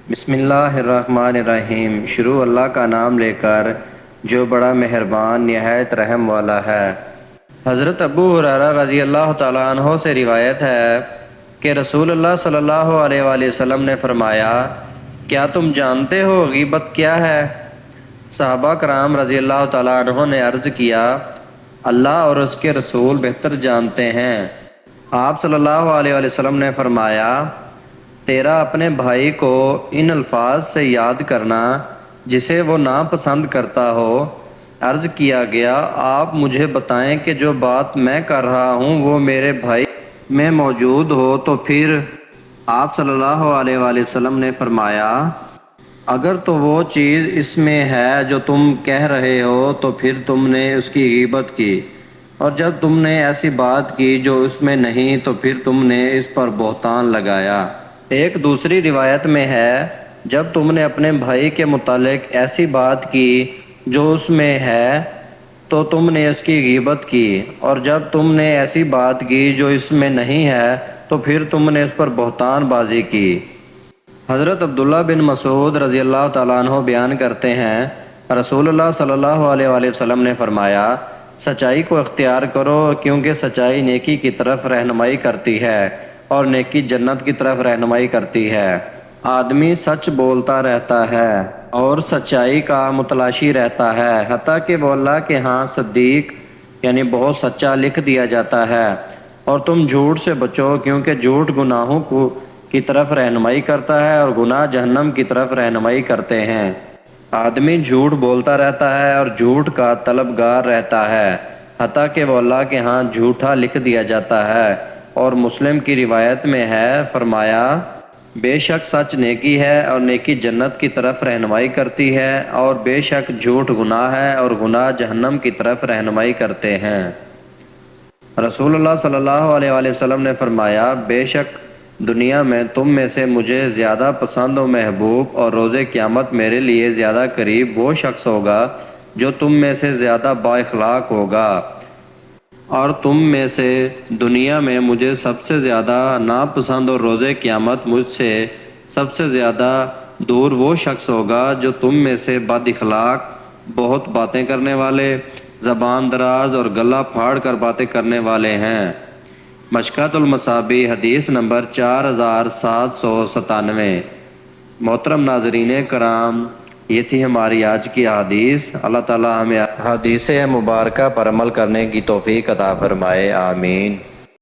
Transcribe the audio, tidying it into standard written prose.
بسم اللہ الرحمن الرحیم۔ شروع اللہ کا نام لے کر جو بڑا مہربان نہایت رحم والا ہے۔ حضرت ابو ہریرہ رضی اللہ تعالیٰ عنہ سے روایت ہے کہ رسول اللہ صلی اللہ علیہ وآلہ وسلم نے فرمایا، کیا تم جانتے ہو غیبت کیا ہے؟ صحابہ کرام رضی اللہ تعالیٰ عنہ نے عرض کیا، اللہ اور اس کے رسول بہتر جانتے ہیں۔ آپ صلی اللہ علیہ وآلہ وسلم نے فرمایا، تیرا اپنے بھائی کو ان الفاظ سے یاد کرنا جسے وہ ناپسند کرتا ہو۔ عرض کیا گیا، آپ مجھے بتائیں کہ جو بات میں کر رہا ہوں وہ میرے بھائی میں موجود ہو تو پھر؟ آپ صلی اللہ علیہ وآلہ وسلم نے فرمایا، اگر تو وہ چیز اس میں ہے جو تم کہہ رہے ہو تو پھر تم نے اس کی غیبت کی، اور جب تم نے ایسی بات کی جو اس میں نہیں تو پھر تم نے اس پر بہتان لگایا۔ ایک دوسری روایت میں ہے، جب تم نے اپنے بھائی کے متعلق ایسی بات کی جو اس میں ہے تو تم نے اس کی غیبت کی، اور جب تم نے ایسی بات کی جو اس میں نہیں ہے تو پھر تم نے اس پر بہتان بازی کی۔ حضرت عبداللہ بن مسعود رضی اللہ تعالیٰ عنہ بیان کرتے ہیں، رسول اللہ صلی اللہ علیہ وآلہ وسلم نے فرمایا، سچائی کو اختیار کرو کیونکہ سچائی نیکی کی طرف رہنمائی کرتی ہے اور نیکی جنت کی طرف رہنمائی کرتی ہے۔ آدمی سچ بولتا رہتا ہے اور سچائی کا متلاشی رہتا ہے حتیٰ کہ وہ اللہ کے ہاں صدیق یعنی بہت سچا لکھ دیا جاتا ہے۔ اور تم جھوٹ سے بچو کیونکہ جھوٹ گناہوں کی طرف رہنمائی کرتا ہے اور گناہ جہنم کی طرف رہنمائی کرتے ہیں۔ آدمی جھوٹ بولتا رہتا ہے اور جھوٹ کا طلبگار رہتا ہے حتیٰ کہ وہ اللہ کے ہاں جھوٹا لکھ دیا جاتا ہے۔ اور مسلم کی روایت میں ہے، فرمایا، بے شک سچ نیکی ہے اور نیکی جنت کی طرف رہنمائی کرتی ہے، اور بے شک جھوٹ گناہ ہے اور گناہ جہنم کی طرف رہنمائی کرتے ہیں۔ رسول اللہ صلی اللہ علیہ وآلہ وسلم نے فرمایا، بے شک دنیا میں تم میں سے مجھے زیادہ پسند و محبوب اور روز قیامت میرے لیے زیادہ قریب وہ شخص ہوگا جو تم میں سے زیادہ با اخلاق ہوگا، اور تم میں سے دنیا میں مجھے سب سے زیادہ ناپسند اور روز قیامت مجھ سے سب سے زیادہ دور وہ شخص ہوگا جو تم میں سے بد اخلاق، بہت باتیں کرنے والے، زبان دراز اور گلا پھاڑ کر باتیں کرنے والے ہیں۔ مشکوٰۃ المصابیح حدیث نمبر 4797۔ محترم ناظرین کرام، یہ تھی ہماری آج کی حدیث۔ اللہ تعالی ہمیں حدیث مبارکہ پر عمل کرنے کی توفیق عطا فرمائے، آمین۔